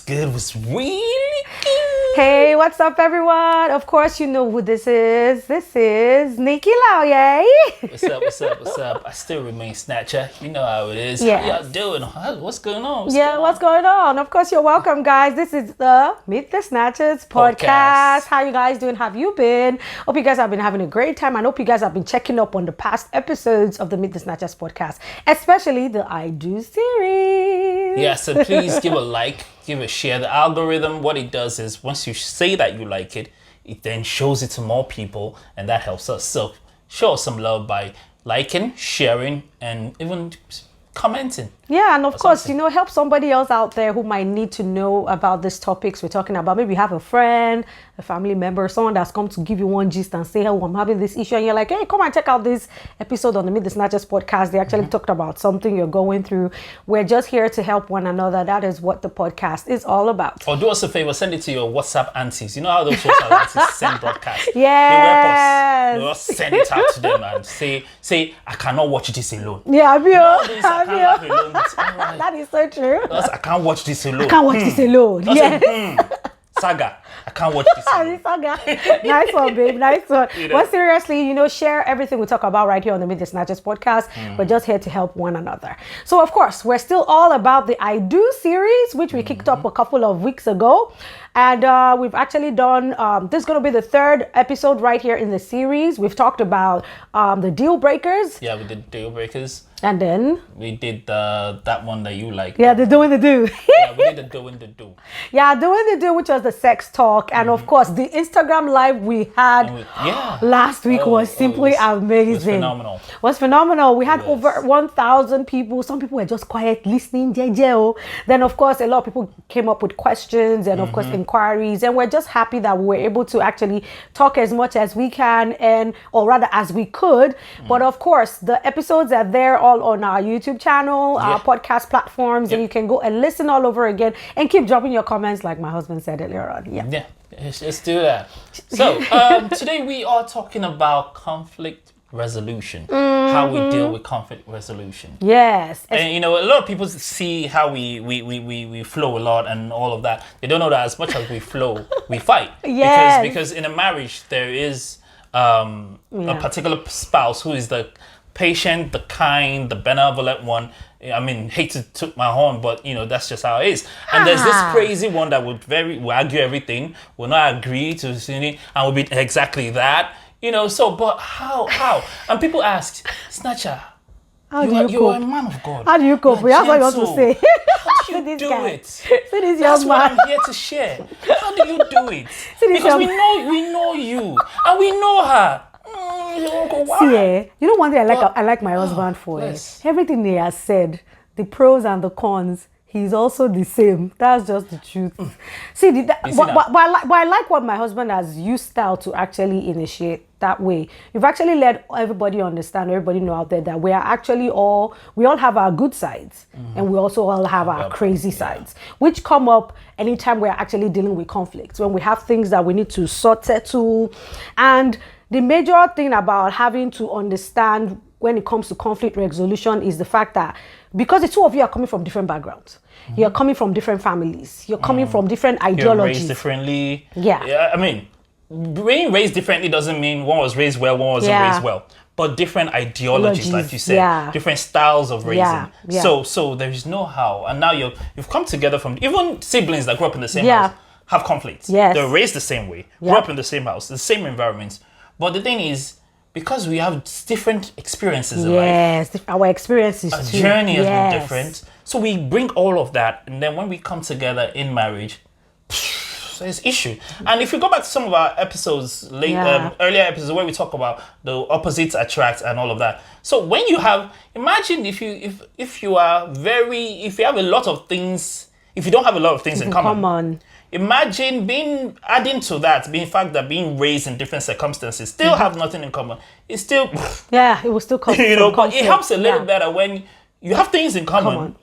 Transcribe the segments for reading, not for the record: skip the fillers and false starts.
good? What's really good? Hey, what's up, everyone? Of course, you know who this is. This is Nikki Laoye. What's up? I still remain Snatcha. You know how it is. Yes. How y'all doing? What's going on? What's going on? Of course, you're welcome, guys. This is the Meet The Snatchas Podcast. How you guys doing? Have you been? Hope you guys have been having a great time. I hope you guys have been checking up on the past episodes of the Meet The Snatchas Podcast, especially the I Do series. Yeah, so please give a like, give a share. The algorithm, what it does is once you say that you like it, it then shows it to more people, and that helps us. So show us some love by liking, sharing, and even commenting. Yeah, and of course, help somebody else out there who might need to know about these topics we're talking about. Maybe you have a friend, a family member, someone that's come to give you one gist and say, oh, I'm having this issue. And you're like, hey, come and check out this episode on the Meet The Snatchas podcast. They actually talked about something you're going through. We're just here to help one another. That is what the podcast is all about. Or do us a favor, send it to your WhatsApp aunties. You know how those WhatsApp aunties send broadcasts? Yes. They just send it out to them and say, I cannot watch this alone. Yeah, I can't laugh alone. Right. That is so true. I can't watch this alone. I can't watch this alone. Yes. Saga. I can't watch this alone. Saga. Nice one, babe. Nice one. But seriously, share everything we talk about right here on the Meet The Snatchas podcast. We're just here to help one another. So, of course, we're still all about the I Do series, which we kicked up a couple of weeks ago. And we've actually done, this is going to be the third episode right here in the series. We've talked about the deal breakers. Yeah, we did deal breakers. And then we did that one that you like. Yeah, the doing the do. Yeah, we did the doing the do. Yeah, doing the do, which was the sex talk. And of course, the Instagram live we had last week was simply amazing. It was phenomenal. Was phenomenal. We had over 1,000 people. Some people were just quiet, listening. Then, of course, a lot of people came up with questions and, of course, inquiries. And we're just happy that we were able to actually talk as much as we can, or rather as we could. But, of course, the episodes are there all on our YouTube channel, our podcast platforms, and you can go and listen all over again and keep dropping your comments like my husband said earlier on. Yeah, let's do that. So today we are talking about conflict resolution, how we deal with conflict resolution. Yes. And a lot of people see how we flow a lot and all of that. They don't know that as much as we flow, we fight. Yes. Because in a marriage there is a particular spouse who is the patient, the kind, the benevolent one. I mean, hate to toot my horn, but that's just how it is. And there's this crazy one that will argue everything, will not agree to anything, and will be exactly that. So but how? And people ask, Snatcha, you are a man of God. How do you cope? That's what you want to say. How do you do it? See this That's young what man. I'm here to share. How do you do it? Because we know you, and we know her. See, one thing I like my husband for everything he has said, the pros and the cons, he's also the same. That's just the truth. See, but I like what my husband has used style to actually initiate that way. You've actually let everybody understand, everybody know out there that we all have our good sides, and we also all have our crazy sides, which come up anytime we're actually dealing with conflicts, when we have things that we need to settle. And the major thing about having to understand when it comes to conflict resolution is the fact that because the two of you are coming from different backgrounds, you're coming from different families, you're coming from different ideologies. You're raised differently. Yeah. I mean, being raised differently doesn't mean one was raised well, one wasn't raised well. But different ideologies, like you said, different styles of raising. So there is no how. And now you've come together from even siblings that grew up in the same house have conflicts. Yes. They're raised the same way, grew up in the same house, the same environments. But the thing is, because we have different experiences in life. Yes, our experiences our too. Journey has been different. So we bring all of that, and then when we come together in marriage, there's issue. And if you go back to some of our episodes, earlier episodes where we talk about the opposites attract and all of that. So when you have, imagine if you have a lot of things, if you don't have a lot of things in common. Imagine adding to that, being fact that being raised in different circumstances, still have nothing in common. It's still it will still come. But it helps a little better when you have things in common.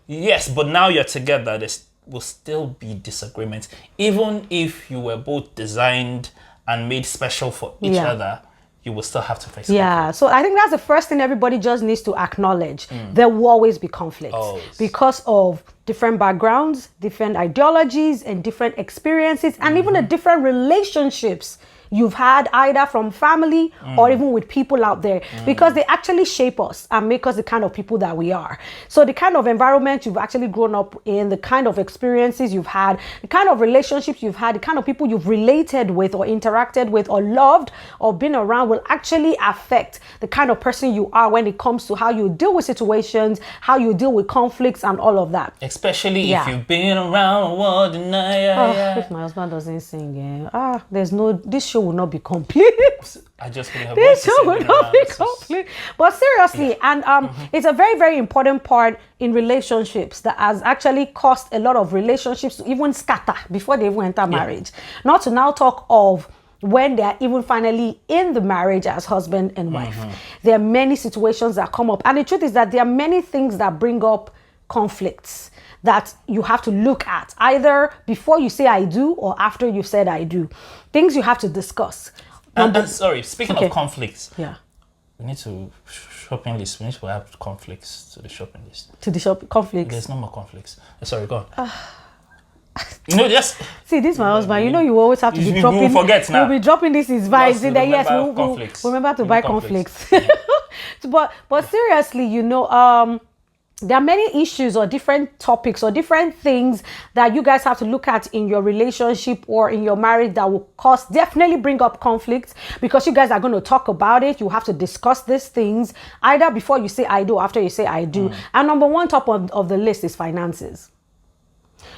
Yes, but now you're together. There will still be disagreements, even if you were both designed and made special for each other. You will still have to face conflict. So I think that's the first thing everybody just needs to acknowledge. There will always be conflict because of different backgrounds, different ideologies, and different experiences, and even the different relationships you've had either from family or even with people out there, because they actually shape us and make us the kind of people that we are. So the kind of environment you've actually grown up in, the kind of experiences you've had, the kind of relationships you've had, the kind of people you've related with or interacted with or loved or been around will actually affect the kind of person you are when it comes to how you deal with situations, how you deal with conflicts and all of that. Especially if you've been around the world and if my husband doesn't sing, this show will not be complete. I just couldn't help this show will not be complete. But seriously, and it's a very, very important part in relationships that has actually caused a lot of relationships to even scatter before they even enter marriage. Not to now talk of when they are even finally in the marriage as husband and wife. There are many situations that come up. And the truth is that there are many things that bring up conflicts that you have to look at, either before you say I do or after you've said I do. Things you have to discuss. Sorry, speaking of conflicts. Yeah. We need to shopping list. We need to add conflicts to the shopping list. To the conflicts? There's no more conflicts. Sorry, go on. Just see, this is my husband. You always have to be dropping. We'll forget now. We'll be dropping this in vibes in there. Yes, we'll remember to buy conflicts. But seriously, there are many issues or different topics or different things that you guys have to look at in your relationship or in your marriage that will definitely bring up conflicts, because you guys are going to talk about it. You have to discuss these things either before you say I do, after you say I do. And number one top of the list is finances.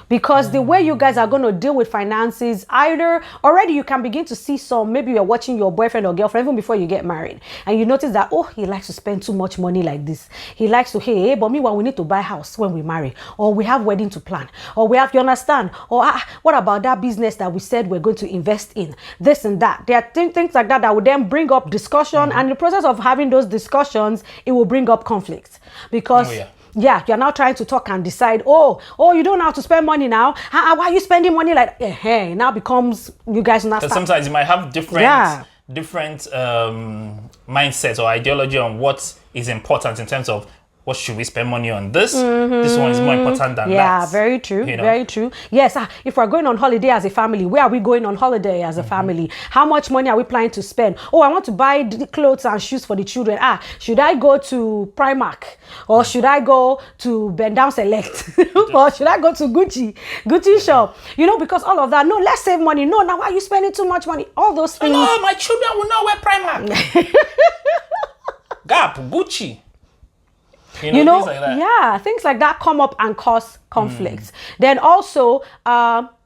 Because the way you guys are going to deal with finances, either already you can begin to see maybe you're watching your boyfriend or girlfriend even before you get married, and you notice that, he likes to spend too much money like this. He likes to, but meanwhile, we need to buy a house when we marry, or we have wedding to plan, or we have, you understand? Or what about that business that we said we're going to invest in? This and that. There are things like that would then bring up discussion, and in the process of having those discussions, it will bring up conflicts. Because you're now trying to talk and decide, you don't know how to spend money now. Why are you spending money like that? It now becomes, you guys now start. Sometimes you might have different mindsets or ideology on what is important in terms of what should we spend money on this? This one is more important than that. Yeah, very true. Very true. Yes, if we're going on holiday as a family, where are we going on holiday as a family? How much money are we planning to spend? I want to buy clothes and shoes for the children. Should I go to Primark? Or should I go to Bend Down Select? Or should I go to Gucci shop? Because all of that. No, let's save money. No, now why are you spending too much money? All those things. No, my children will not wear Primark. Gap, Gucci. Things like that. Things like that come up and cause conflicts. Then also,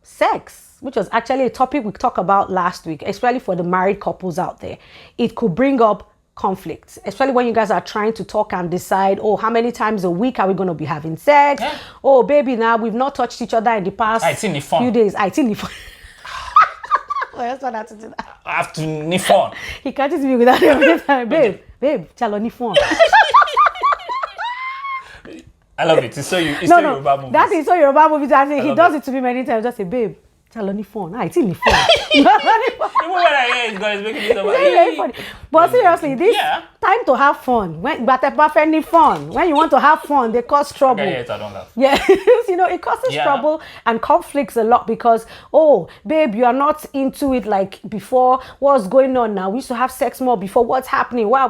sex, which was actually a topic we talked about last week, especially for the married couples out there. It could bring up conflicts, especially when you guys are trying to talk and decide, how many times a week are we going to be having sex? Yeah. Baby, now we've not touched each other in the past few days. That's what I have to do that. I have to nifon. He catches me without every time. Babe, chalo nifon. I love it. It's so Yoruba movie. That is so Yoruba movie. He does it to me many times. Just say, babe, tell on the phone. It's in the phone. Even when I hear it, guys making me so very funny. But seriously, this time to have fun. But any fun. When you want to have fun, they cause trouble. I don't laugh. Yes, it causes trouble and conflicts a lot because, babe, you are not into it like before. What's going on now? We used to have sex more before. What's happening? Wow,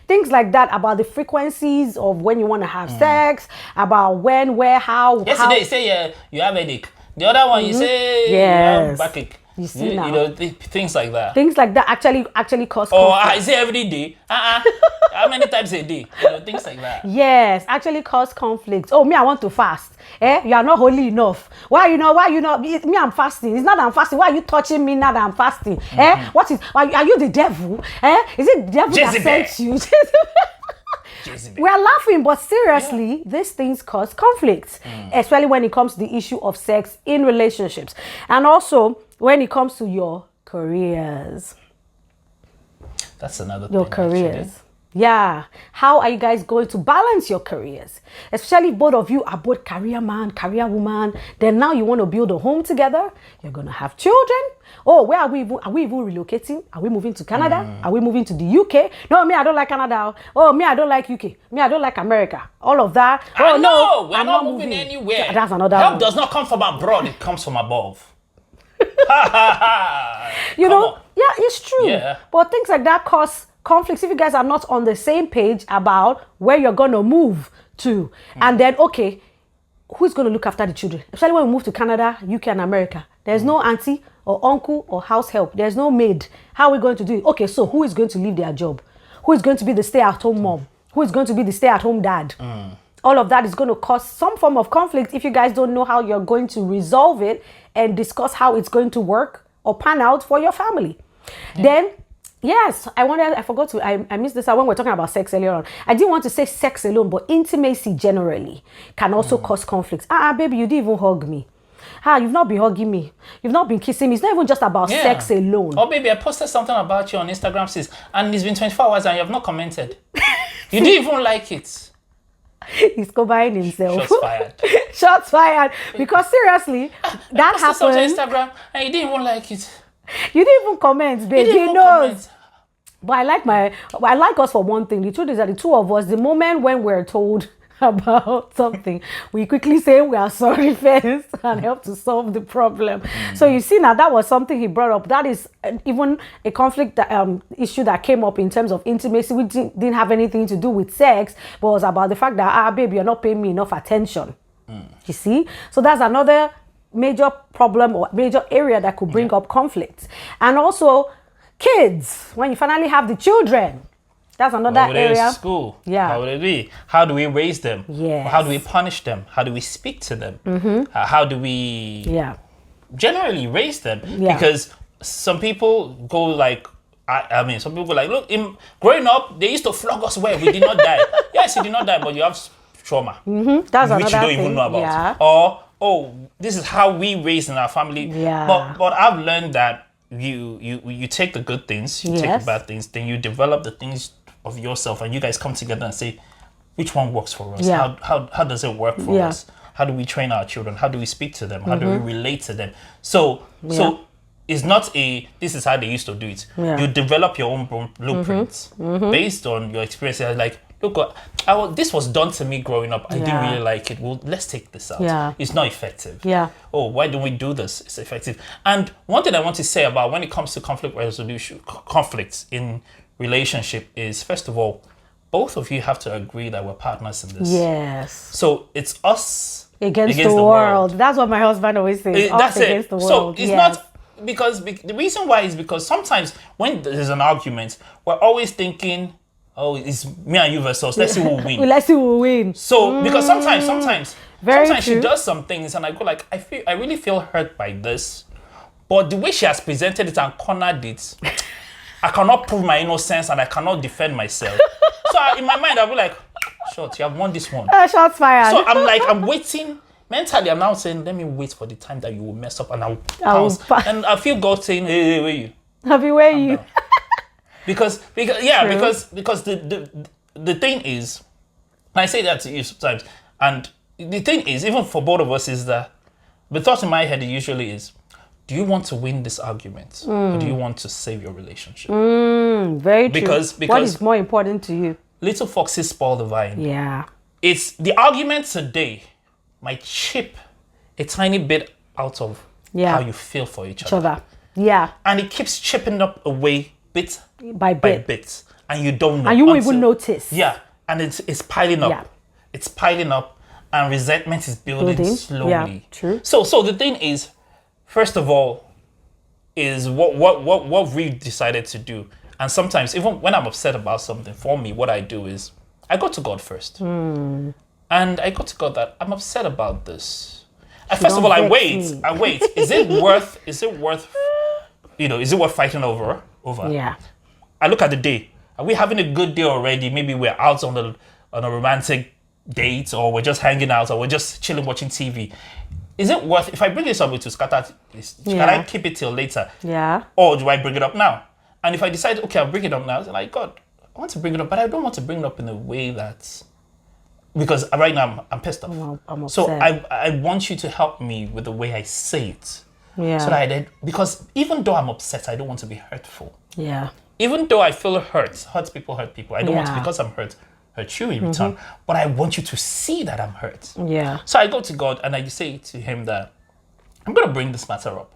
things like that about the frequencies of when you want to have sex, about when, where, how. Yesterday, you say you have a headache. The other one, you say you have backache. You see now. Things like that. Things like that actually cause conflict. Is it every day? How many times a day? Things like that. Yes, actually cause conflict. Me, I want to fast. You are not holy enough. Why you not? Me, I'm fasting. It's not that I'm fasting. Why are you touching me now that I'm fasting? What is? Are you the devil? Is it the devil Jezebel. that sent you? We're laughing, but seriously, these things cause conflicts, especially when it comes to the issue of sex in relationships. And also, when it comes to your careers. That's another thing. Your careers. Yeah. How are you guys going to balance your careers? Especially if both of you are both career man, career woman. Then now you want to build a home together. You're going to have children. Oh, where are we even relocating? Are we moving to Canada? Are we moving to the UK? No, me, I don't like Canada. Oh, me, I don't like UK. Me, I don't like America. All of that. Oh, no, we're not moving anywhere. That's another Help one. does not come from abroad. It comes from above. You know, yeah, it's true. Yeah. But things like that cause conflicts if you guys are not on the same page about where you're going to move to. And then, okay, who's going to look after the children? Especially when we move to Canada, UK, and America. There's no auntie or uncle or house help. There's no maid. How are we going to do it? Okay, so who is going to leave their job? Who is going to be the stay-at-home mom? Who is going to be the stay-at-home dad? All of that is going to cause some form of conflict if you guys don't know how you're going to resolve it and discuss how it's going to work or pan out for your family. Then, yes, I missed this out when we were talking about sex earlier on. I didn't want to say sex alone, but intimacy generally can also cause conflicts. Baby, you didn't even hug me. You've not been hugging me. You've not been kissing me. It's not even just about sex alone. Oh, baby, I posted something about you on Instagram, sis, and it's been 24 hours and you have not commented. You didn't even like it. He's covering himself. Shots fired. Shots fired. Because seriously, that happened. On Instagram and you didn't even like it. You didn't even comment, babe. He knows. But I like us for one thing. The truth is that the two of us, the moment when we're told about something, we quickly say we are sorry first and help to solve the problem. So you see now, that was something he brought up. That is even a conflict issue that came up in terms of intimacy. We didn't have anything to do with sex, but it was about the fact that baby, you're not paying me enough attention. You see? So that's another major problem or major area that could bring up conflicts. And also kids, when you finally have the children, that's another area. School. Yeah. How would it be? How do we raise them? Yes. How do we punish them? How do we speak to them? How do we generally raise them? Because some people go like, some people go like, look, growing up, they used to flog us where we did not die. Yes, you did not die, but you have trauma. That's which you don't even know about. Yeah. Or, this is how we raised in our family. Yeah. But I've learned that you take the good things, you take the bad things, then you develop the things of yourself, and you guys come together and say, which one works for us? How does it work for us? How do we train our children? How do we speak to them? How do we relate to them? So it's not this is how they used to do it. You develop your own blueprints based on your experiences. Like, look, this was done to me growing up. I didn't really like it. Well, let's take this out. It's not effective. Oh, why don't we do this? It's effective. And one thing I want to say about when it comes to conflict resolution, conflicts in relationship is, first of all, both of you have to agree that we're partners in this. Yes. So it's us against the world. That's what my husband always says. That's against the world. So it's not because the reason why is because sometimes when there's an argument, we're always thinking, oh, it's me and you versus. Let's see who will win. Let's see who will win. So because sometimes true. She does some things and I go like, I really feel hurt by this, but the way she has presented it and cornered it, I cannot prove my innocence and I cannot defend myself. So in my mind, I'll be like, shots, you have won this one. Shots fired. So I'm waiting. Mentally, I'm now saying, let me wait for the time that you will mess up and I'll pounce. And I feel God saying, hey, where you? Where you? Because the thing is, and I say that to you sometimes, and the thing is, even for both of us, is that the thought in my head usually is, do you want to win this argument or do you want to save your relationship? Very true. Because what is more important to you? Little foxes spoil the vine. Yeah. It's the argument today might chip a tiny bit out of how you feel for each other. Yeah. And it keeps chipping up away bit by bit. And you don't know. And you won't even notice. Yeah. And it's piling up. Yeah. It's piling up and resentment is building slowly. Yeah, true. So the thing is, first of all, is what we've decided to do. And sometimes, even when I'm upset about something, for me, what I do is I go to God first. And I go to God that I'm upset about this. And first of all, I wait. Is it worth, is it worth fighting over? Yeah. I look at the day. Are we having a good day already? Maybe we're out on a romantic date, or we're just hanging out, or we're just chilling watching TV. Is it worth, if I bring this up to scatter, can I keep it till later? Yeah. Or do I bring it up now? And if I decide, okay, I'll bring it up now, it's like, God, I want to bring it up, but I don't want to bring it up in a way that, because right now I'm pissed off. I'm upset. So I want you to help me with the way I say it. Yeah. So that because even though I'm upset, I don't want to be hurtful. Yeah. Even though I feel hurt people. I don't want to, because I'm hurt you in return. But I want you to see that I'm hurt. Yeah. So I go to God and I say to him that I'm going to bring this matter up.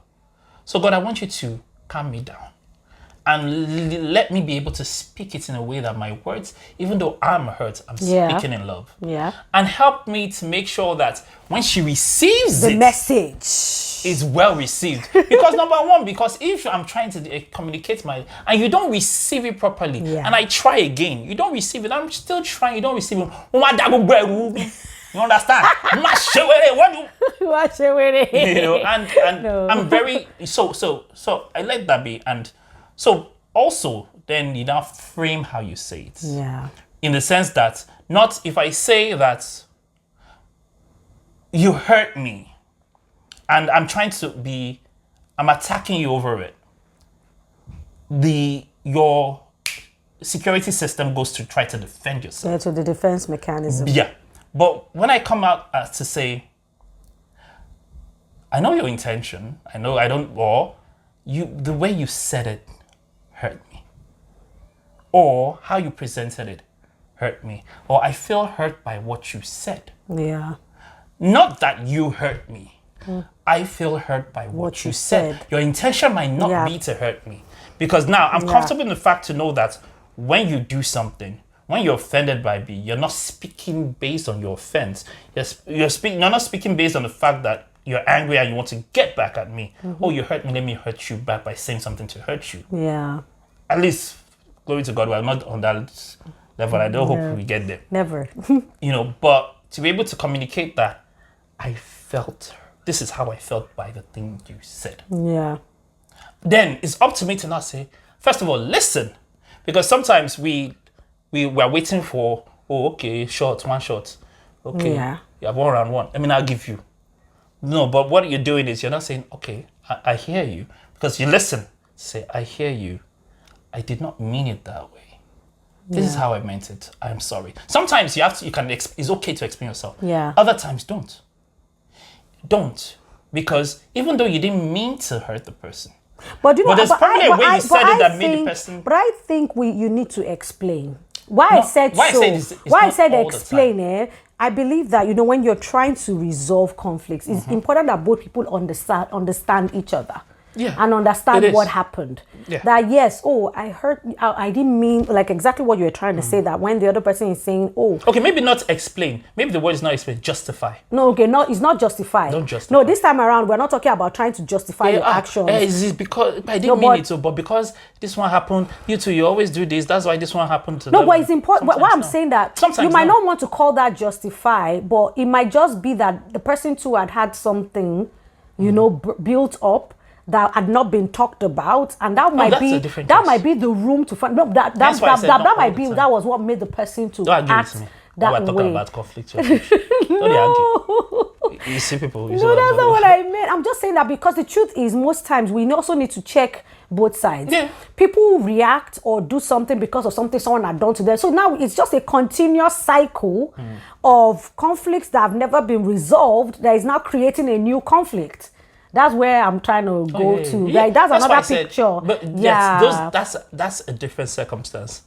So God, I want you to calm me down and let me be able to speak it in a way that my words, even though I'm hurt, I'm speaking in love. Yeah. And help me to make sure that when she receives the message is well received. Because number one, because if I'm trying to communicate and you don't receive it properly, and I try again, you don't receive it, I'm still trying, you don't receive it. You understand? You know, and no. I'm very so I let that be. And so also then you now frame how you say it. Yeah. In the sense that, not if I say that you hurt me and I'm attacking you over it, your security system goes to try to defend yourself. Yeah, to the defense mechanism. Yeah. But when I come out to say, I know your intention, the way you said it hurt me. Or how you presented it hurt me. Or I feel hurt by what you said. Yeah. Not that you hurt me. I feel hurt by what you said. Your intention might not be to hurt me. Because now I'm comfortable in the fact to know that when you do something, when you're offended by me, you're not speaking based on your offense. You're not speaking based on the fact that you're angry and you want to get back at me. Oh, you hurt me, let me hurt you back by saying something to hurt you. Yeah. At least, glory to God, we're not on that level. I don't hope we get there. Never. But to be able to communicate that, this is how I felt by the thing you said. Yeah. Then it's up to me to not say, first of all, listen. Because sometimes we were waiting for, one shot. Okay, you have 1 round 1. I'll give you. No, but what you're doing is you're not saying, okay, I hear you. Because you listen. Say, I hear you. I did not mean it that way. This is how I meant it. I'm sorry. Sometimes it's okay to explain yourself. Yeah. Other times, don't. Don't. Because even though you didn't mean to hurt the person, but there's probably a way you said it that made the person. But I think you need to explain why I said explain. I believe that when you're trying to resolve conflicts, it's important that both people understand each other. Yeah, and understand what happened. Yeah. That yes, I heard. I didn't mean like exactly what you were trying to say. That when the other person is saying, okay, maybe not explain. Maybe the word is not explain. Justify. No, okay, no, it's not justify. Don't justify. No, this time around, we're not talking about trying to justify your actions. Is it because I didn't mean it to, but because this one happened, you always do this. That's why this one happened to them. No, but it's important. What I'm saying that sometimes you might not want to call that justify, but it might just be that the person too had something, built up that had not been talked about, and that might be the room to find. No, that might be that was what made the person to act that way. Talking about conflict. No. You see people. No, that's not what I meant. I'm just saying that because the truth is, most times we also need to check both sides. Yeah. People react or do something because of something someone had done to them. So now it's just a continuous cycle of conflicts that have never been resolved that is now creating a new conflict. That's where I'm trying to go to. Yeah. Like that's another picture. But yes, that's a different circumstance.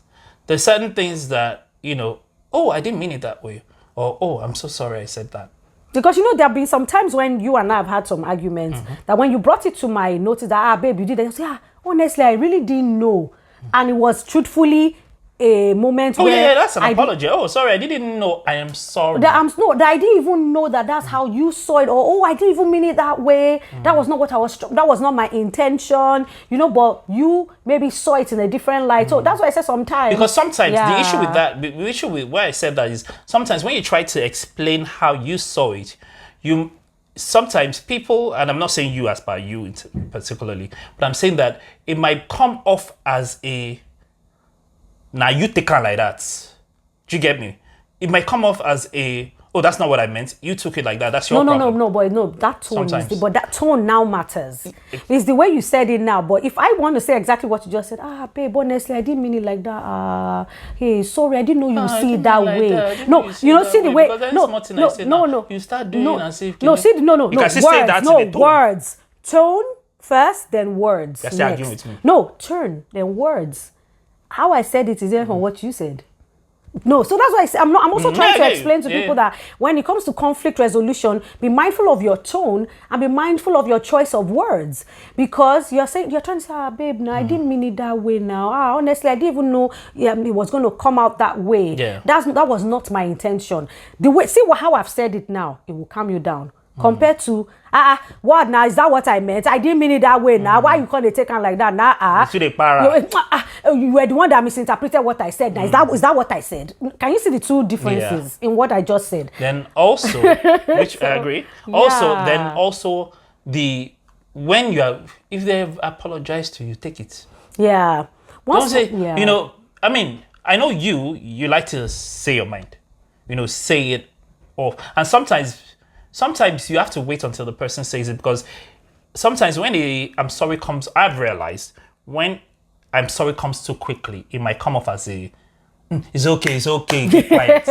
There's certain things that, I didn't mean it that way. Or, I'm so sorry I said that. Because there have been some times when you and I have had some arguments that when you brought it to my notice that, babe, you did that, you say, honestly, I really didn't know. And it was truthfully a moment where that's an apology. Sorry, I didn't know. I am sorry. That I didn't even know that's how you saw it, or I didn't even mean it that way. That was not what that was not my intention. But you maybe saw it in a different light. So that's why I said sometimes. Because sometimes the issue with why I said that is sometimes when you try to explain how you saw it, sometimes people, and I'm not saying you as by you particularly, but I'm saying that it might come off as now you take on like that. Do you get me? It might come off as oh, that's not what I meant. You took it like that. That's your problem. No, boy, no. That tone Sometimes. but that tone now matters. It's the way you said it now. But if I want to say exactly what you just said, babe, honestly, I didn't mean it like that. Hey, sorry, I didn't know you see it that way. No, you know, see the way. No. You start doing and say, no. You can still say that in a tone. Words. Tone first, then words. You're still arguing with me. No, turn, then words. How I said it is different from what you said. No, so that's why I say, I'm also trying to explain to people that when it comes to conflict resolution, be mindful of your tone and be mindful of your choice of words, because you're trying to say, babe, no, I didn't mean it that way. Now, honestly, I didn't even know it was going to come out that way. Yeah. That was not my intention. How I've said it now, it will calm you down. Compared to what now? Is that what I meant? I didn't mean it that way. Now, why you can't take on like that? Now, you were the one that misinterpreted what I said. Now, is that what I said? Can you see the two differences in what I just said? Then also, which I agree. Also, if they've apologized to you, take it. Yeah. Don't say, I mean, I know you like to say your mind. Say it off. And sometimes you have to wait until the person says it, because sometimes when I'm sorry comes, I've realized when I'm sorry comes too quickly, it might come off as it's okay, keep quiet.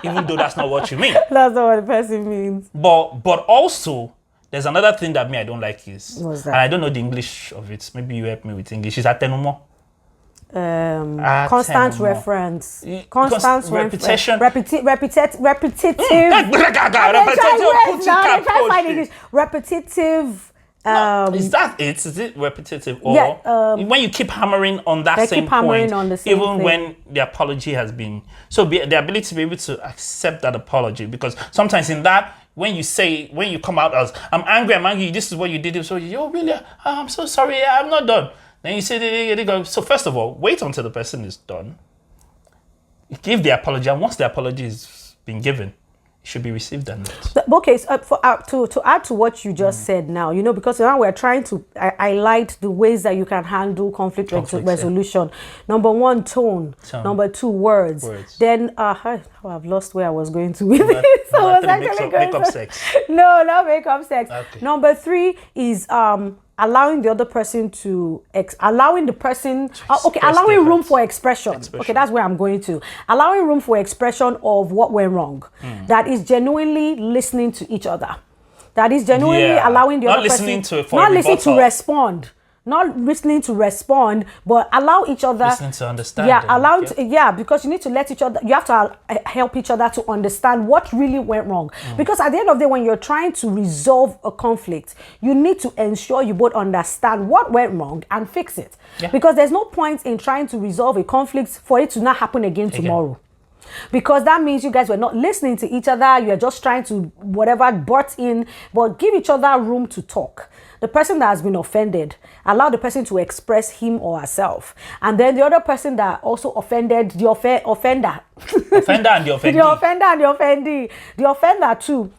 Even though that's not what you mean. That's not what the person means. But also, there's another thing that I don't like is, what's that? And I don't know the English of it. Maybe you help me with English. Is attenuement. Constant reference. Constant repetition. Repetitive. Repetitive. Is that it? Is it repetitive? Or when you keep hammering on that same point, even when the apology has been... So the ability to be able to accept that apology, because sometimes in that, when you come out as, I'm angry, this is what you did. So really, I'm so sorry, I'm not done. Then you say, they go. So first of all, wait until the person is done. Give the apology, and once the apology has been given, it should be received and not. Okay, so to add to what you just said now, because now we're trying to highlight the ways that you can handle conflict resolution. Yeah. Number one, tone. Number two, words. Then, I've lost where I was going to with this. Make up sex. No, not make up sex. Okay. Number three is allowing the other person allowing room for expression. Okay, that's where I'm going to. Allowing room for expression of what went wrong. That is genuinely listening to each other. That is genuinely allowing the other person not listening to respond. Not listening to respond, but allow each other. Listening to understand. Because you need to let each other. You have to help each other to understand what really went wrong. Because at the end of the day, when you're trying to resolve a conflict, you need to ensure you both understand what went wrong and fix it. Yeah. Because there's no point in trying to resolve a conflict for it to not happen again tomorrow. Because that means you guys were not listening to each other. You're just trying to butt in, but give each other room to talk. The person that has been offended, allow the person to express him or herself. And then the other person that also offended, the offender. Offender and the offendee. The offender and the offendee. The offender too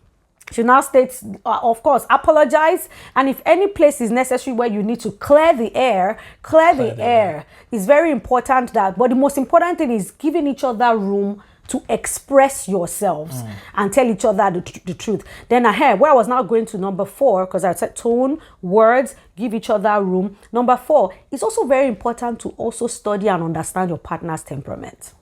should now state, of course, apologize. And if any place is necessary where you need to clear the air, clear the air. It's very important but the most important thing is giving each other room to express yourselves and tell each other the truth. Then where I was now going to number 4, because I said tone, words, give each other room. Number 4, it's also very important to also study and understand your partner's temperament.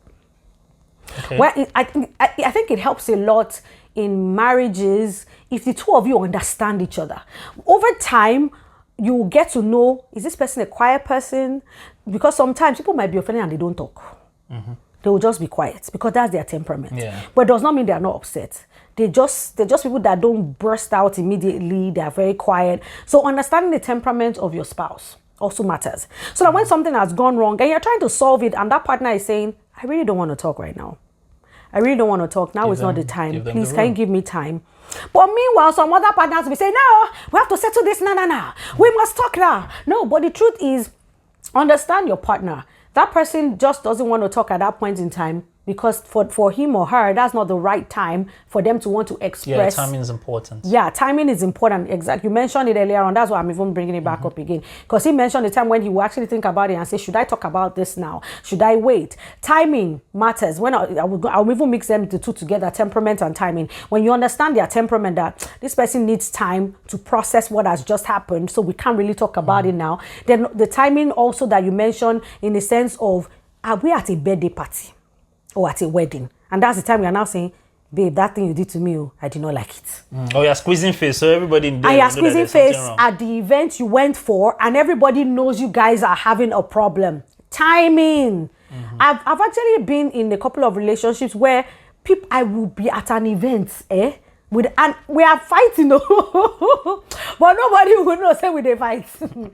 Okay. I think it helps a lot in marriages if the two of you understand each other. Over time, you will get to know, is this person a quiet person? Because sometimes people might be offended and they don't talk. They will just be quiet because that's their temperament. Yeah. But it does not mean they are not upset. They're just people that don't burst out immediately. They are very quiet. So understanding the temperament of your spouse also matters. So that when something has gone wrong and you're trying to solve it and that partner is saying, I really don't want to talk right now. I really don't want to talk. Now is not the time. Please, can you give me time? But meanwhile, some other partners will be saying, no, we have to settle this. No. We must talk now. No, but the truth is, understand your partner. That person just doesn't want to talk at that point in time because for him or her, that's not the right time for them to want to express. Yeah, timing is important. Yeah, timing is important. Exactly. You mentioned it earlier on. That's why I'm even bringing it back up again. Because he mentioned the time when he will actually think about it and say, should I talk about this now? Should I wait? Timing matters. When I'll even mix them the two together, temperament and timing. When you understand their temperament, that this person needs time to process what has just happened, so we can't really talk about it now. Then the timing also that you mentioned in the sense of, are we at a birthday party or at a wedding? And that's the time we are now saying, babe, that thing you did to me, I did not like it. Oh, you're squeezing face, so everybody in there. And you're squeezing face at the event you went for, and everybody knows you guys are having a problem. Timing. I've actually been in a couple of relationships where I will be at an event, and we are fighting, but nobody will know say we dey fight because you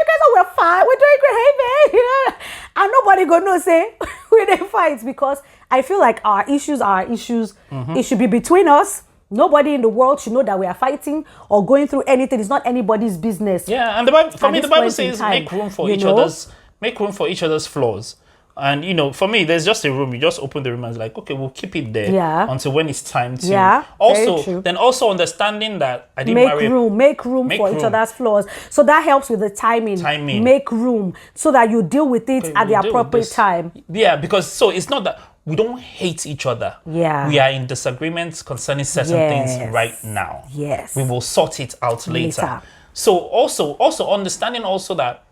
guys are we're fine, we're doing great, hey babe, and nobody gonna know say we dey fight, because I feel like our issues, it should be between us. Nobody in the world should know that we are fighting or going through anything. It's not anybody's business. Yeah, and the Bible says make room for each other's flaws. And for me, there's just a room. You just open the room and it's like, okay, we'll keep it there until when it's time to. Yeah, also understanding that I didn't make room for each other's flaws. So that helps with the timing. Make room so that you deal with it at the appropriate time. Yeah, because it's not that we don't hate each other. Yeah, we are in disagreements concerning certain things right now. Yes, we will sort it out later. So also understanding also that.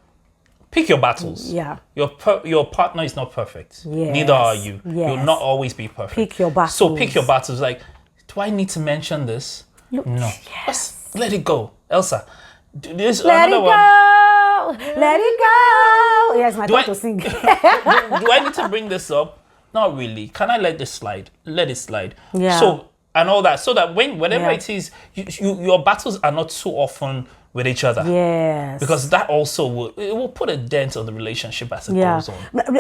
Pick your battles. Yeah. Your partner is not perfect. Yes. Neither are you. Yes. You'll not always be perfect. Pick your battles. So pick your battles. Like, do I need to mention this? No. Yes. Let it go. Elsa, this let another it go. one. Let it go. Yes, my turn to sing. do I need to bring this up? Not really. Can I let this slide? Let it slide. Yeah. So, and all that. So that whenever it is, your battles are not too often with each other. Yes. Because that also will put a dent on the relationship as it goes on.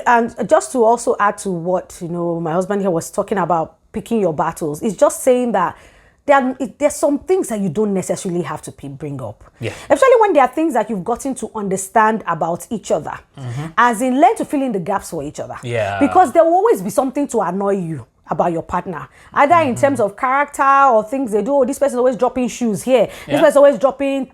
And just to also add to what, my husband here was talking about picking your battles, it's just saying that there's some things that you don't necessarily have to bring up. Yeah. Especially when there are things that you've gotten to understand about each other. As in, learn to fill in the gaps for each other. Yeah. Because there will always be something to annoy you about your partner, either in terms of character or things they do. Oh, this person always dropping shoes here. This person always dropping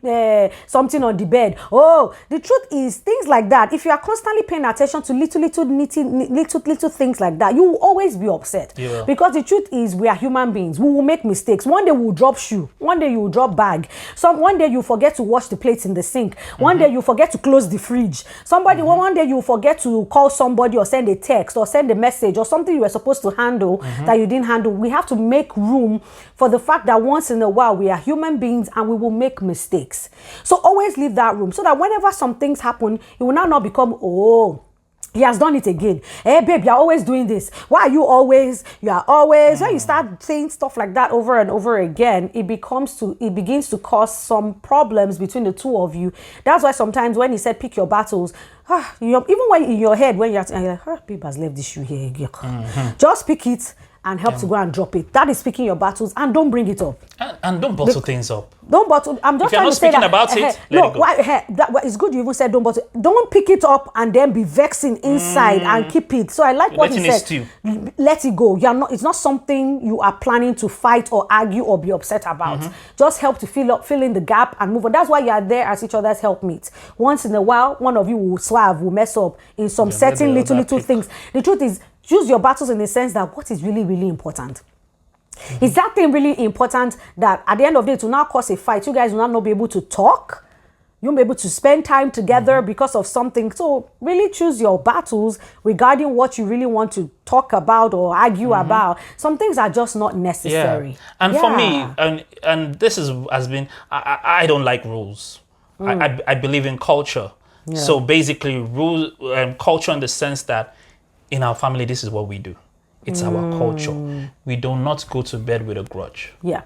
something on the bed. Oh, the truth is, things like that, if you are constantly paying attention to little things like that, you will always be upset. Yeah. Because the truth is, we are human beings. We will make mistakes. One day we will drop shoe. One day you will drop bag. One day you forget to wash the plates in the sink. One day you forget to close the fridge. One day you forget to call somebody or send a text or send a message or something you were supposed to handle that you didn't handle. We have to make room for the fact that once in a while we are human beings and we will make mistakes. So always leave that room so that whenever some things happen, it will not become, he has done it again. Hey, babe, you're always doing this. Why are you always? When you start saying stuff like that over and over again, it begins to cause some problems between the two of you. That's why sometimes when he said pick your battles, even when in your head, when you're like, babe has left this shoe here again. Just pick it and help to go and drop it. That is picking your battles, and don't bring it up. And don't bottle things up. Don't bottle. I'm just trying to say that. About it, let it go. It's good you even said don't bottle. Don't pick it up and then be vexing inside and keep it. So I like what he said. Let it go. It's not something you are planning to fight or argue or be upset about. Just help to fill in the gap and move on. That's why you are there as each other's helpmates. Once in a while, one of you will mess up in some certain little things. The truth is, choose your battles in the sense that what is really, really important. Is that thing really important that at the end of the day, to now cause a fight, you guys will not be able to talk? You won't be able to spend time together because of something. So really choose your battles regarding what you really want to talk about or argue about. Some things are just not necessary. Yeah. And for me, and this has been, I don't like rules. I believe in culture. Yeah. So basically, culture in the sense that in our family, this is what we do. It's our culture. We do not go to bed with a grudge. Yeah.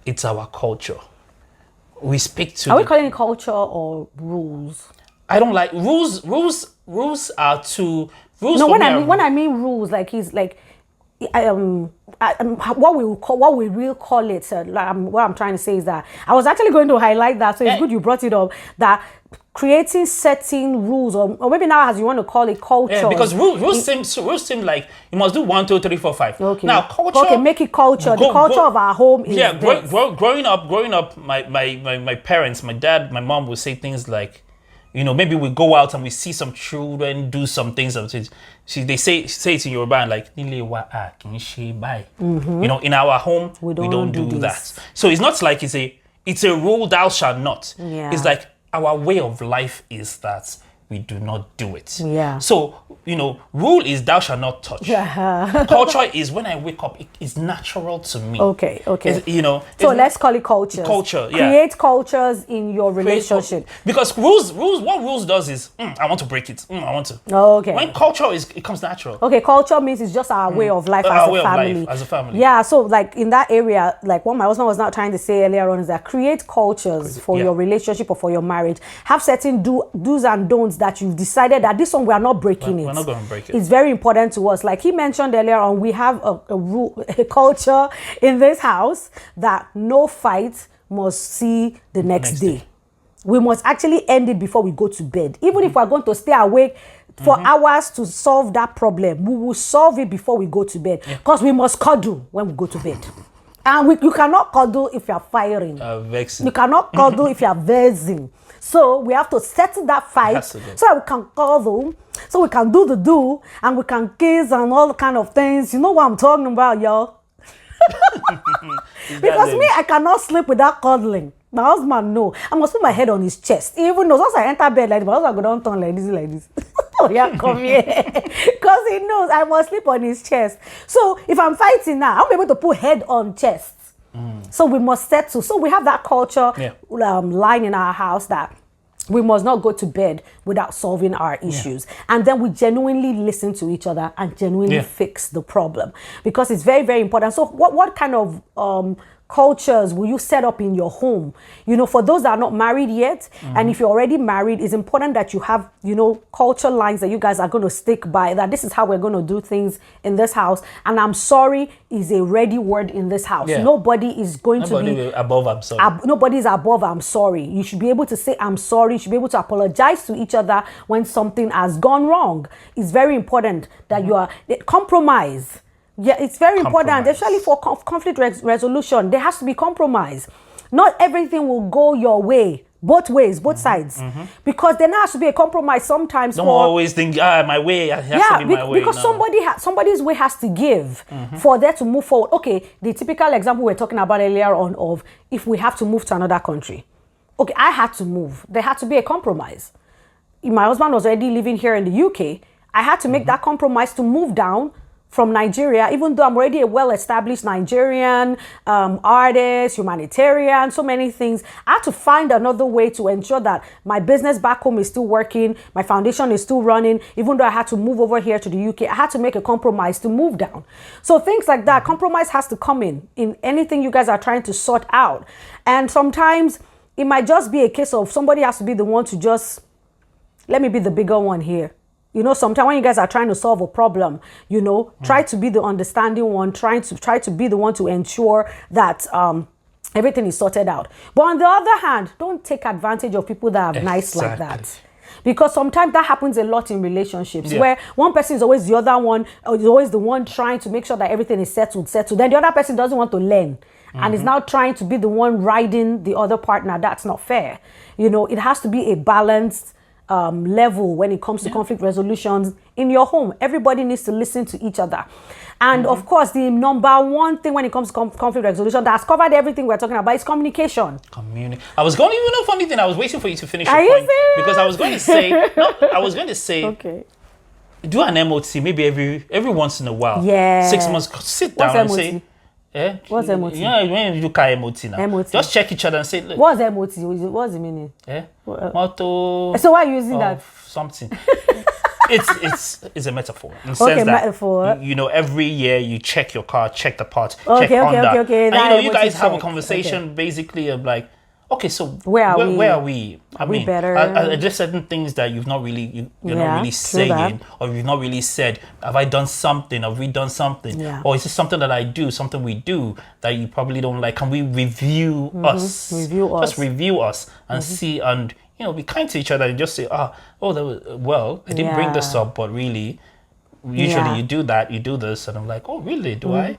It's our culture. We speak to. Are we calling it culture or rules? I don't like rules. Rules are too. Rules. No, when I mean rules, like he's like, what we will call it. What I'm trying to say is that I was actually going to highlight that. So it's good you brought it up. That creating certain rules, or maybe now as you want to call it, culture. Yeah, because rules seem like you must do 1, 2, 3, 4, 5. Okay. Now culture. Okay, make it culture. The culture of our home is growing up, my parents, my dad, my mom would say things like, maybe we go out and we see some children do some things. They say it in Yoruba like, in our home we don't do that. So it's not like it's a rule thou shalt not. Yeah. It's like our way of life is that we do not do it. Yeah. So, rule is thou shalt not touch. Yeah. Culture is when I wake up, it's natural to me. Okay. So let's call it culture. Culture, yeah. Create cultures in your relationship. Because what rules does is, I want to break it. I want to. Okay. When culture it comes natural. Okay, culture means it's just our way of life as a family. Yeah, so like in that area, like what my husband was not trying to say earlier on is that create cultures for your relationship or for your marriage. Have certain do's and don'ts that you've decided that this one we are not breaking it. We're not going to break it. It's very important to us. Like he mentioned earlier on, we have a rule, a culture in this house that no fight must see the next day. We must actually end it before we go to bed. Even if we're going to stay awake for hours to solve that problem, we will solve it before we go to bed. Because we must cuddle when we go to bed. And you cannot cuddle if you're firing. Vexing. You cannot cuddle if you're vexing. So we have to settle that fight so that we can cuddle, so we can do the do, and we can kiss and all kind of things. You know what I'm talking about, y'all? Because me, I cannot sleep without cuddling. My husband, no. I must put my head on his chest. Even though once I enter bed like this, my husband go down turn like this. Oh yeah, come here. Because he knows I must sleep on his chest. So if I'm fighting now, I'll be able to put head on chest. So we must settle. So we have that culture line in our house that we must not go to bed without solving our issues. And then we genuinely listen to each other and genuinely fix the problem. Because it's very, very important. So what kind of cultures will you set up in your home? For those that are not married yet, and if you're already married, it's important that you have, culture lines that you guys are going to stick by, that this is how we're going to do things in this house. And I'm sorry is a ready word in this house. Yeah. Nobody is going to be above I'm sorry. Nobody is above I'm sorry. You should be able to say I'm sorry. You should be able to apologize to each other when something has gone wrong. It's very important that you are compromise. Yeah, it's very important, especially for conflict resolution. There has to be compromise. Not everything will go your way, both ways, both sides. Because there has to be a compromise sometimes. Don't always think, my way has to be my way. Because somebody's way has to give for there to move forward. Okay, the typical example we were talking about earlier on of if we have to move to another country. Okay, I had to move. There had to be a compromise. My husband was already living here in the UK. I had to make that compromise to move down from Nigeria, even though I'm already a well-established Nigerian artist, humanitarian, so many things. I had to find another way to ensure that my business back home is still working, my foundation is still running, even though I had to move over here to the UK. I had to make a compromise to move down. So things like that, compromise has to come in anything you guys are trying to sort out. And sometimes it might just be a case of somebody has to be the one to just, let me be the bigger one here. Sometimes when you guys are trying to solve a problem, try to be the understanding one, try to be the one to ensure that everything is sorted out. But on the other hand, don't take advantage of people that are nice like that. Because sometimes that happens a lot in relationships where one person is always the other one, or is always the one trying to make sure that everything is settled. Then the other person doesn't want to learn and is now trying to be the one riding the other partner. That's not fair. It has to be a balanced level when it comes to conflict resolutions in your home. Everybody needs to listen to each other. And of course, the number one thing when it comes to conflict resolution that has covered everything we're talking about is communication. I was going to, funny thing, I was waiting for you to finish your point. Because I was going to say, okay, do an MOT maybe every once in a while. Yeah. 6 months, sit down and say, what's MOT? When you look at MOT now, MOT. just check each other and say, look. What's MOT? What's the meaning? Motto. So why are you using that? Something. It's a metaphor. In the sense that, metaphor. Every year you check your car, check the part, check Okay. And you guys have a conversation basically of like, okay, so where are we? Are we better? Are there certain things that you've not really, you're not really saying, or you've not really said? Have I done something? Have we done something? Yeah. Or is it something that I do, something we do that you probably don't like? Can we review us? Just review us and see and be kind to each other and just say, that was, I didn't bring this up, but really, usually you do that, you do this. And I'm like, oh, really? Do I?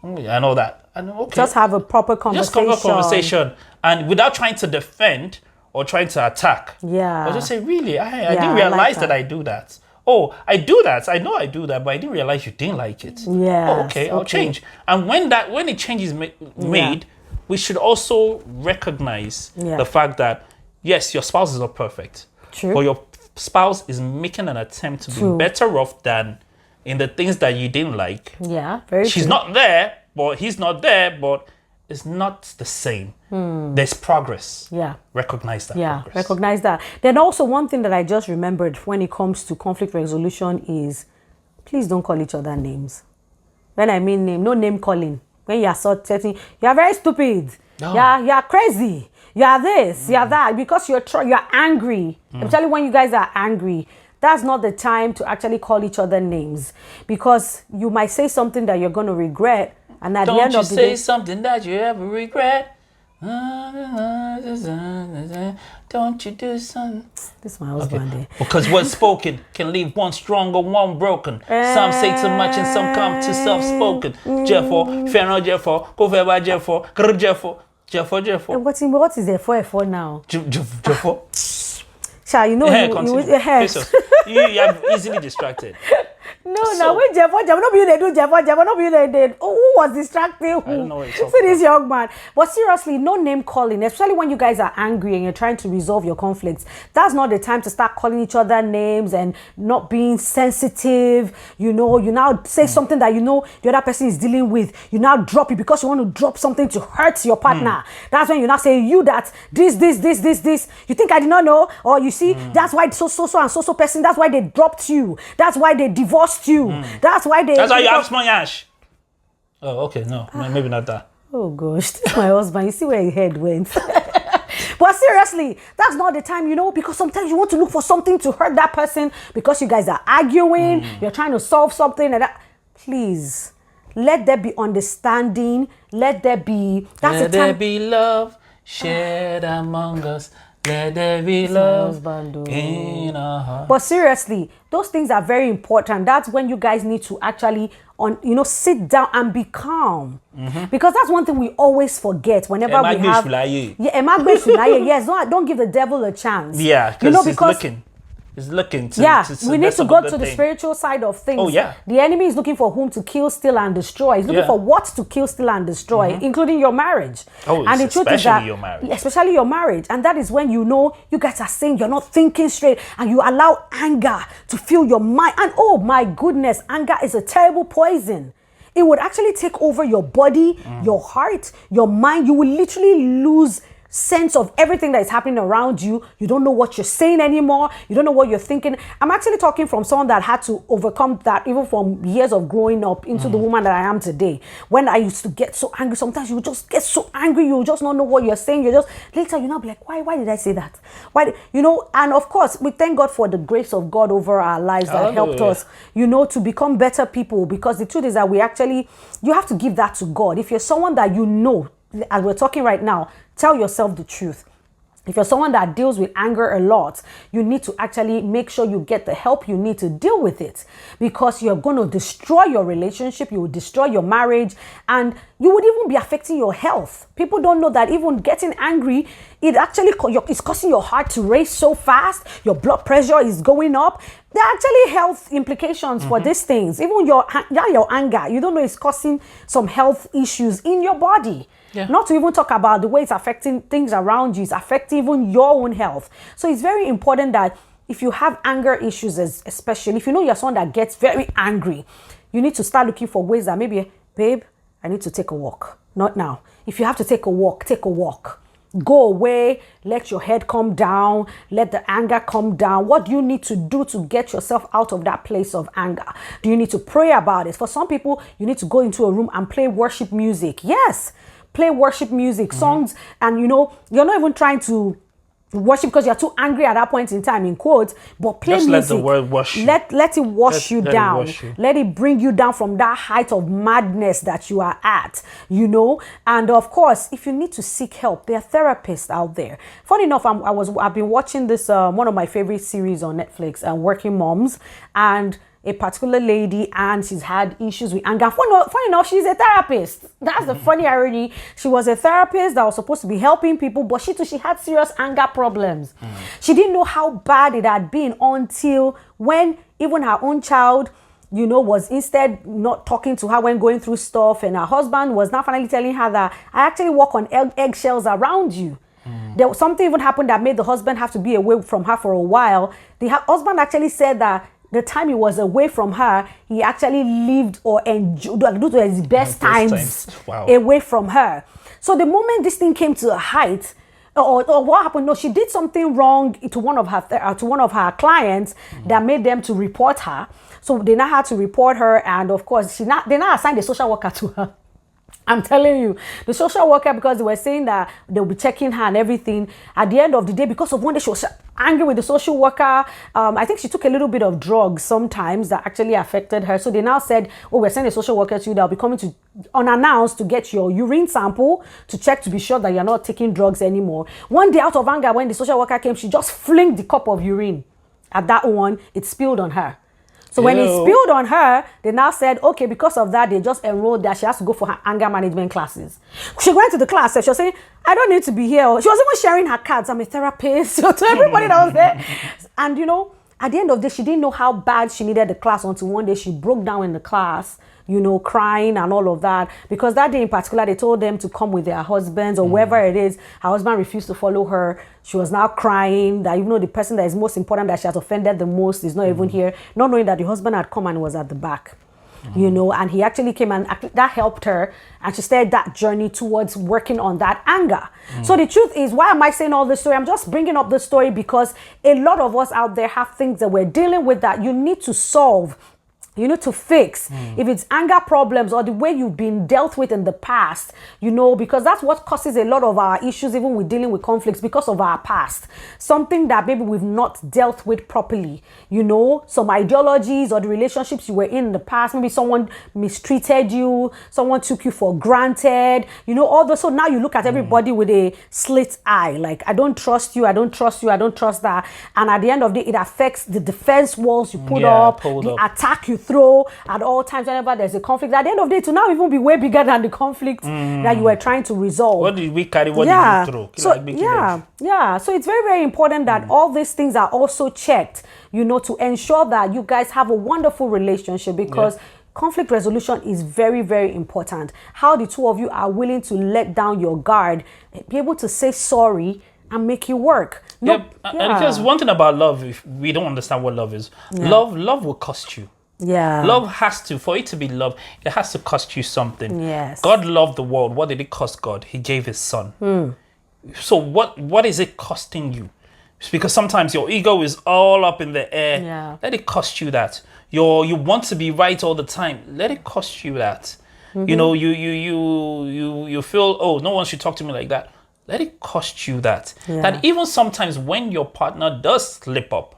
I know that. And okay. Just have a proper conversation. Just have a conversation. And without trying to defend or trying to attack. Yeah. Or just say, really, I didn't realize that I do that. Oh, I do that. I know I do that, but I didn't realize you didn't like it. Yeah. Oh, okay, I'll change. And when a change is made, we should also recognize the fact that, yes, your spouse is not perfect. True. But your spouse is making an attempt to be better off than in the things that you didn't like. Yeah, very She's true. not there, but he's not there, but it's not the same. There's progress. Yeah. Recognize that progress. Recognize that. Then also one thing that I just remembered when it comes to conflict resolution is, please don't call each other names. When I mean name, no name calling. When you are setting, you are very stupid. No. You are crazy. You are this, you are that, because you're angry. Especially when you guys are angry. That's not the time to actually call each other names, because you might say something that you're going to regret, and at the end of the day, don't you say something that you ever regret. Don't you do something. This is my husband there. Because what's spoken can leave one strong or one broken. Some say too much and some come too soft-spoken. Jeffo, Fernand Jeffo, Koveba Jeffo, Grr Jeffo, Jeffo. What is there for now? Jeffo. Sha, you know, you are easily distracted. No, wait, Jeff, not be they do, Jeff, not be they did. Oh, who was distracting who? I don't know what you're talking See this young man. But seriously, no name calling, especially when you guys are angry and you're trying to resolve your conflicts. That's not the time to start calling each other names and not being sensitive. You now say something that the other person is dealing with. You now drop it because you want to drop something to hurt your partner. That's when you now say, you that this. You think I did not know? Or you see, that's why so and so person, that's why they dropped you. That's why they divorced you. That's why you have small ash. Oh, okay, no, maybe not that. Oh gosh, this is my husband. You see where his head went. But seriously, that's not the time, because sometimes you want to look for something to hurt that person because you guys are arguing, you're trying to solve something and that. Please, let there be understanding. Let there be love shared among us. Let there be love in our heart. But seriously, those things are very important. That's when you guys need to actually, sit down and be calm. Because that's one thing we always forget whenever we have. Yes, don't give the devil a chance. Yeah, because is looking to we need to go to the spiritual side of things. Oh, yeah. The enemy is looking for whom to kill, steal, and destroy. He's looking for what to kill, steal, and destroy, including your marriage. Oh, and the truth is that, your marriage. Especially your marriage. And that is when you guys are saying you're not thinking straight and you allow anger to fill your mind. And oh my goodness, anger is a terrible poison. It would actually take over your body, your heart, your mind. You will literally lose sense of everything that is happening around you. You don't know what you're saying anymore. You don't know what you're thinking. I'm actually talking from someone that had to overcome that even from years of growing up into the woman that I am today. When I used to get so angry, sometimes you just get so angry, you just don't know what you're saying. Later you'll be like, why did I say that? And of course, we thank God for the grace of God over our lives that helped us, to become better people. Because the truth is that you have to give that to God. If you're someone that as we're talking right now, tell yourself the truth. If you're someone that deals with anger a lot, you need to actually make sure you get the help you need to deal with it, because you're going to destroy your relationship, you will destroy your marriage, and you would even be affecting your health. People don't know that even getting angry, it actually is causing your heart to race so fast, your blood pressure is going up. There are actually health implications for these things. Even your anger, you don't know it's causing some health issues in your body. Yeah. Not to even talk about the way it's affecting things around you. It's affecting even your own health. So it's very important that if you have anger issues, especially if you're someone that gets very angry, you need to start looking for ways that maybe, babe, I need to take a walk. Not now. If you have to take a walk, take a walk. Go away, let your head calm down, let the anger calm down. What do you need to do to get yourself out of that place of anger? Do you need to pray about it? For some people, you need to go into a room and play worship music. Yes. Play worship music, songs, and you're not even trying to worship because you're too angry at that point in time, in quotes, but play just music. let the word wash you. Let it wash you down. Let it wash you. Let it bring you down from that height of madness that you are at, and of course, if you need to seek help, there are therapists out there. Funny enough, I've been watching this one of my favorite series on Netflix, Working Moms, and a particular lady, and she's had issues with anger. Funny enough, she's a therapist. That's the funny irony. She was a therapist that was supposed to be helping people, but she had serious anger problems. She didn't know how bad it had been until when even her own child, was instead not talking to her when going through stuff, and her husband was now finally telling her that I actually walk on eggshells around you. There was something even happened that made the husband have to be away from her for a while. The husband actually said that the time he was away from her, he actually lived or enjoyed his best times away from her. So the moment this thing came to a height, or what happened? No, she did something wrong to one of her clients that made them to report her. So they now had to report her, and of course, they now assigned a social worker to her. I'm telling you, the social worker, because they were saying that they'll be checking her and everything, at the end of the day, because of one day she was angry with the social worker, I think she took a little bit of drugs sometimes that actually affected her. So they now said, we're sending a social worker to you. They'll be coming to unannounced to get your urine sample to check to be sure that you're not taking drugs anymore. One day, out of anger, when the social worker came, she just flinged the cup of urine. At that one, it spilled on her. So when it spilled on her, they now said, okay, because of that, they just enrolled that she has to go for her anger management classes. She went to the class, she was saying, I don't need to be here. She was even sharing her cards. I'm a therapist. So to everybody that was there. And at the end of the day, she didn't know how bad she needed the class until one day she broke down in the class, crying and all of that. Because that day in particular, they told them to come with their husbands or wherever it is. Her husband refused to follow her. She was now crying that even though the person that is most important, that she has offended the most, is not even here, not knowing that the husband had come and was at the back. And he actually came, and that helped her, and she started that journey towards working on that anger. So the truth is, why am I saying all this story? I'm just bringing up this story because a lot of us out there have things that we're dealing with that you need to solve. You need to fix. If it's anger problems or the way you've been dealt with in the past, because that's what causes a lot of our issues, even with dealing with conflicts, because of our past. Something that maybe we've not dealt with properly. Some ideologies or the relationships you were in the past. Maybe someone mistreated you, someone took you for granted, all those. So now you look at everybody with a slit eye. Like, I don't trust you, I don't trust you, I don't trust that. And at the end of the day, it affects the defense walls you put up, the attack you throw at all times whenever there's a conflict. At the end of the day, to now even be way bigger than the conflict that you were trying to resolve. What did we carry? What did we throw? So it's very, very important that all these things are also checked, to ensure that you guys have a wonderful relationship, because conflict resolution is very, very important. How the two of you are willing to let down your guard, be able to say sorry and make it work. Because one thing about love, if we don't understand what love is, love will cost you. Love has to, for it to be love, it has to cost you something. God loved the world. What did it cost God? He gave his son. So what is it costing you? It's because sometimes your ego is all up in the air. Let it cost you that. You want to be right all the time. Let it cost you that. You feel, oh, no one should talk to me like that. Let it cost you that. That even sometimes when your partner does slip up,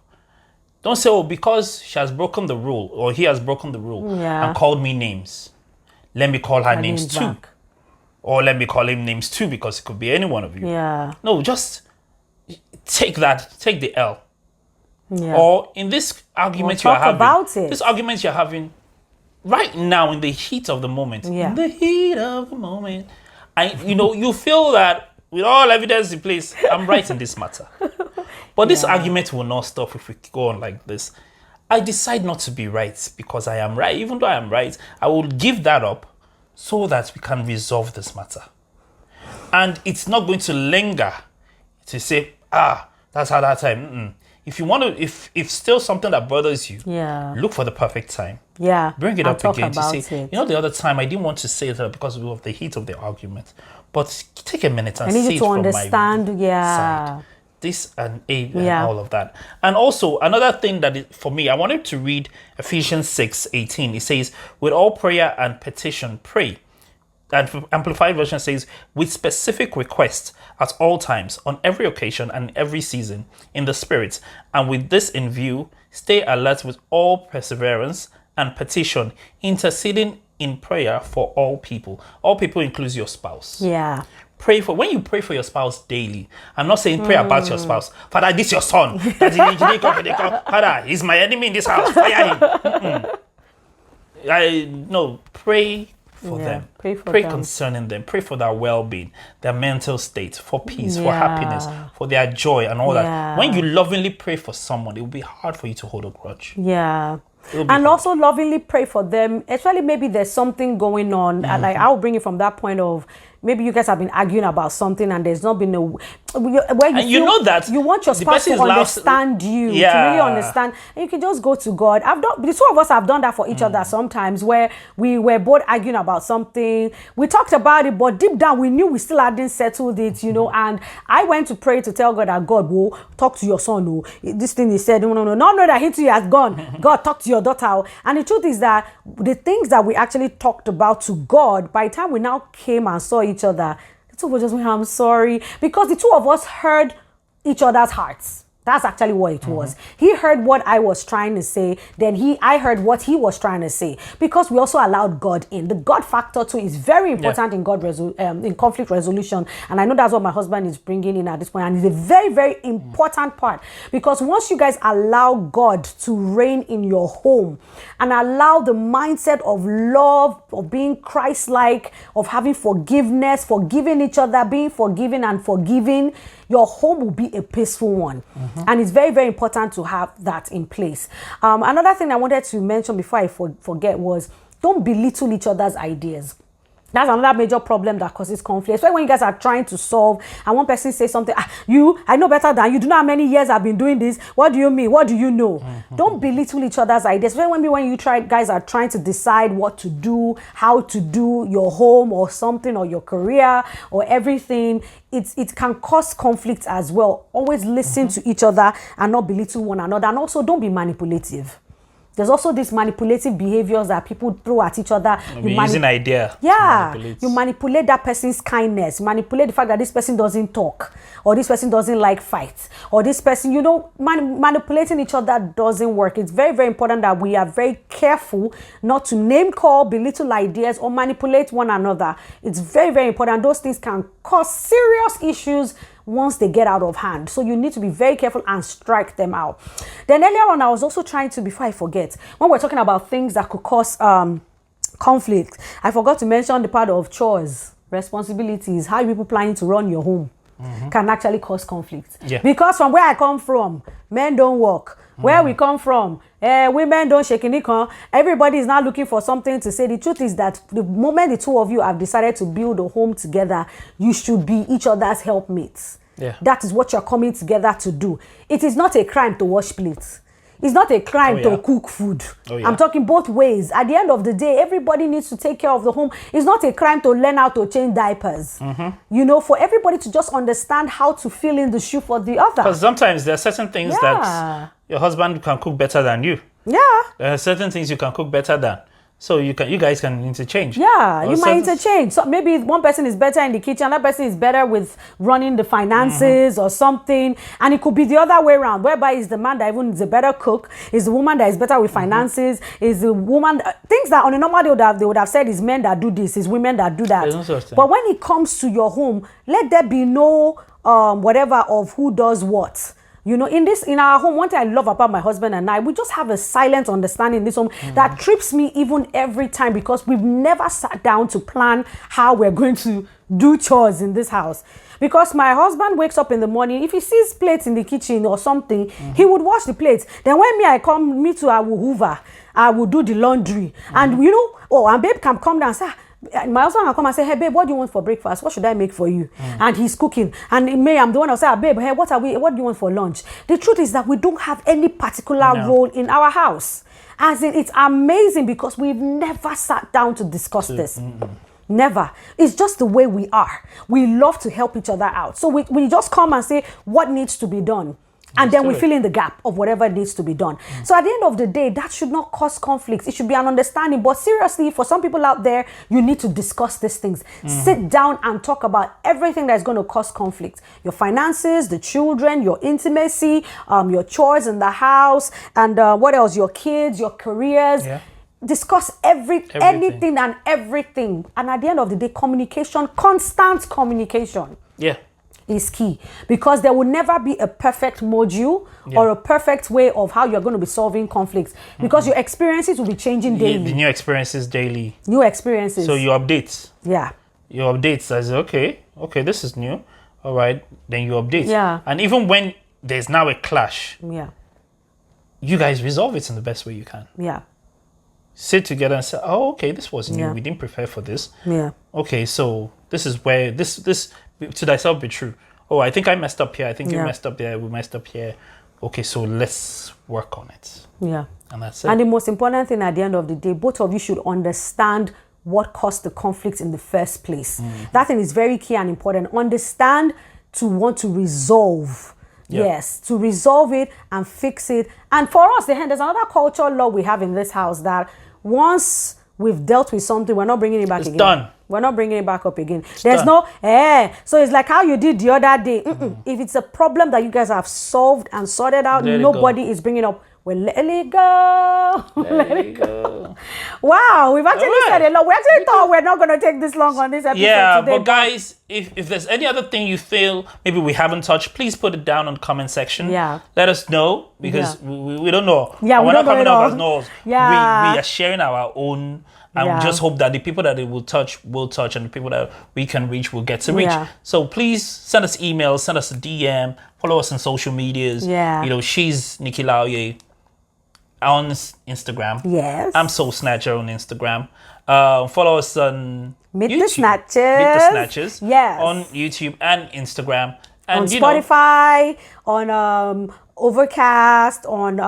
don't say, oh, because she has broken the rule or he has broken the rule and called me names, let me call her names too. Or let me call him names too, because it could be any one of you. No, just take the L. Or in this argument you are having, this argument you're having right now in the heat of the moment, in the heat of the moment, you feel that with all evidence in place, I'm right in this matter. But this argument will not stop if we go on like this. I decide not to be right because I am right. Even though I am right, I will give that up so that we can resolve this matter. And it's not going to linger to say, that's how that time. If you want to, if still something that bothers you, look for the perfect time. Bring it up again to say, the other time I didn't want to say that because of the heat of the argument. But take a minute and see it from my side. This and all of that. And also another thing that for me, I wanted to read Ephesians 6:18. It says, with all prayer and petition, pray Amplified version says, with specific requests at all times, on every occasion and every season, in the Spirit, and with this in view, stay alert with all perseverance and petition, interceding in prayer for all people. All people includes your spouse. Yeah. When you pray for your spouse daily, I'm not saying pray about your spouse. Father, this is your son. Father, he's my enemy in this house. Fire him. Pray for them. Pray concerning them. Pray for their well-being, their mental state, for peace, for happiness, for their joy and all that. When you lovingly pray for someone, it will be hard for you to hold a grudge. Yeah. And also lovingly pray for them, especially maybe there's something going on. Like I'll bring it from that point of maybe you guys have been arguing about something and there's not been a where you know that you want your spouse to understand you, to really understand, and you can just go to God. The two of us have done that for each other sometimes, where we were both arguing about something. We talked about it, but deep down we knew we still hadn't settled it, and I went to pray to tell God that God will talk to your son. This thing he said, no, that he too has gone. God, talk to your daughter. And the truth is that the things that we actually talked about to God, by the time we now came and saw each other, the two of us just went, I'm sorry, because the two of us heard each other's hearts. That's actually what it was. He heard what I was trying to say. Then I heard what he was trying to say. Because we also allowed God in. The God factor too is very important in conflict resolution. And I know that's what my husband is bringing in at this point. And it's a very, very important part. Because once you guys allow God to reign in your home and allow the mindset of love, of being Christ-like, of having forgiveness, forgiving each other, being forgiven and forgiving, your home will be a peaceful one. And it's very, very important to have that in place. Another thing I wanted to mention before I forget was, don't belittle each other's ideas. That's another major problem that causes conflict. Especially when you guys are trying to solve and one person says something, I know better than you. Do you know how many years I've been doing this? What do you mean? What do you know? Don't belittle each other's ideas. Especially when you guys are trying to decide what to do, how to do your home or something, or your career or everything, it can cause conflict as well. Always listen to each other and not belittle one another. And also don't be manipulative. There's also these manipulative behaviors that people throw at each other. Using idea. Yeah. You manipulate that person's kindness. Manipulate the fact that this person doesn't talk. Or this person doesn't like fights. Or this person, manipulating each other doesn't work. It's very, very important that we are very careful not to name call, belittle ideas, or manipulate one another. It's very, very important. Those things can cause serious issues once they get out of hand. So you need to be very careful and strike them out. Then earlier on, I was also trying to, before I forget, when we're talking about things that could cause conflict, I forgot to mention the part of chores, responsibilities, how people planning to run your home can actually cause conflict. Yeah. Because from where I come from, men don't work. Where we come from, women don't shake any con. Everybody is now looking for something to say. The truth is that the moment the two of you have decided to build a home together, you should be each other's helpmates. Yeah. That is what you're coming together to do. It is not a crime to wash plates. It's not a crime to cook food. I'm talking both ways. At the end of the day, everybody needs to take care of the home. It's not a crime to learn how to change diapers. For everybody to just understand how to fill in the shoe for the other. Because sometimes there are certain things that your husband can cook better than you. Yeah. There are certain things you can cook better than. So you guys can interchange. Yeah, you might interchange. So maybe one person is better in the kitchen, another person is better with running the finances or something. And it could be the other way around, whereby it's the man that even is a better cook, is the woman that is better with finances, is the woman, things that on a normal day they would have said is men that do this, is women that do that. But when it comes to your home, let there be no whatever of who does what. In our home, one thing I love about my husband and I, we just have a silent understanding in this home that trips me even every time, because we've never sat down to plan how we're going to do chores in this house. Because my husband wakes up in the morning, if he sees plates in the kitchen or something, he would wash the plates. Then when I will hoover, I will do the laundry. And and babe can come down and say, my husband will come and say, hey babe, what do you want for breakfast? What should I make for you? And he's cooking. And May, I'm the one who'll say, babe, hey, what do you want for lunch? The truth is that we don't have any particular role in our house. As in, it's amazing because we've never sat down to discuss this. Never. It's just the way we are. We love to help each other out. So we just come and say what needs to be done. And then we fill in the gap of whatever needs to be done. So at the end of the day, that should not cause conflicts. It should be an understanding. But seriously, for some people out there, you need to discuss these things. Sit down and talk about everything that's going to cause conflict. Your finances, the children, your intimacy, your chores in the house, and what else? Your kids, your careers. Yeah. Discuss anything and everything. And at the end of the day, communication, constant communication. Yeah. Is key, because there will never be a perfect module or a perfect way of how you're going to be solving conflicts, because your experiences will be changing daily. The new experiences daily. New experiences. So you update. Yeah. You update as okay, this is new. All right, then you update. Yeah. And even when there's now a clash, you guys resolve it in the best way you can. Yeah. Sit together and say, oh, okay, this was new. We didn't prepare for this. Yeah. Okay, so this is where this to thyself be true. Oh, I think I messed up here. I think you messed up there. We messed up here. Okay, so let's work on it. Yeah. And that's it. And the most important thing at the end of the day, both of you should understand what caused the conflict in the first place. That thing is very key and important. Understand to want to resolve. Yes, to resolve it and fix it. And for us, there's another cultural law we have in this house that once we've dealt with something, we're not bringing it back again. It's done. We're not bringing it back up again. There's no, so it's like how you did the other day. If it's a problem that you guys have solved and sorted out, nobody is bringing up. Well, let it go. Let it go. Wow, we've actually said a lot. We actually thought we're not going to take this long on this episode today. But guys, if there's any other thing you feel maybe we haven't touched, please put it down on the comment section. Yeah. Let us know, because we don't know. Yeah, we're not coming off as knows. Yeah. We are sharing our own. And we just hope that the people that it will touch, and the people that we can reach will get to reach. Yeah. So please send us emails, send us a DM, follow us on social medias. Yeah. You know, she's Nikki Laoye on Instagram. Yes. I'm So Snatcha on Instagram. Follow us on Meet YouTube. The Snatchas. Meet The Snatchas. Yes. On YouTube and Instagram. And on Spotify, on Overcast, on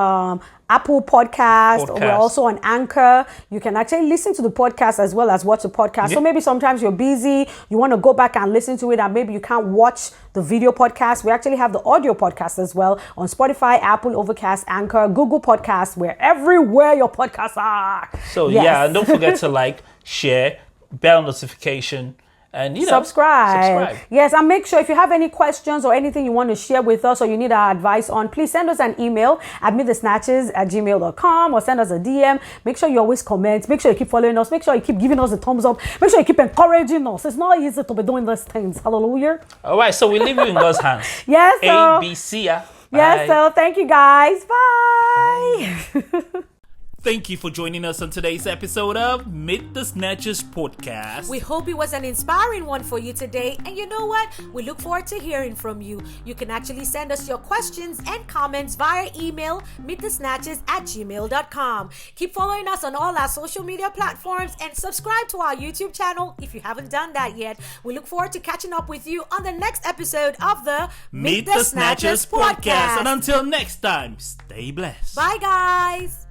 Apple Podcast. We're also on Anchor. You can actually listen to the podcast as well as watch the podcast. So maybe sometimes you're busy, you want to go back and listen to it, and maybe you can't watch the video podcast. We actually have the audio podcast as well on Spotify, Apple, Overcast, Anchor, Google Podcasts. We're everywhere your podcasts are. So and don't forget to share, bell notification, and subscribe. Yes, and make sure if you have any questions or anything you want to share with us or you need our advice on, please send us an email at meetthesnatchas@gmail.com or send us a DM. Make sure you always comment. Make sure you keep following us. Make sure you keep giving us a thumbs up. Make sure you keep encouraging us. It's not easy to be doing these things. Hallelujah. All right, so we leave you in God's hands. Yes, A, B, C, yeah. Yes, so thank you guys. Bye. Thank you for joining us on today's episode of Meet The Snatchas Podcast. We hope it was an inspiring one for you today. And you know what? We look forward to hearing from you. You can actually send us your questions and comments via email, meetthesnatchas@gmail.com. Keep following us on all our social media platforms and subscribe to our YouTube channel if you haven't done that yet. We look forward to catching up with you on the next episode of the Meet The Snatchas Podcast. And until next time, stay blessed. Bye, guys.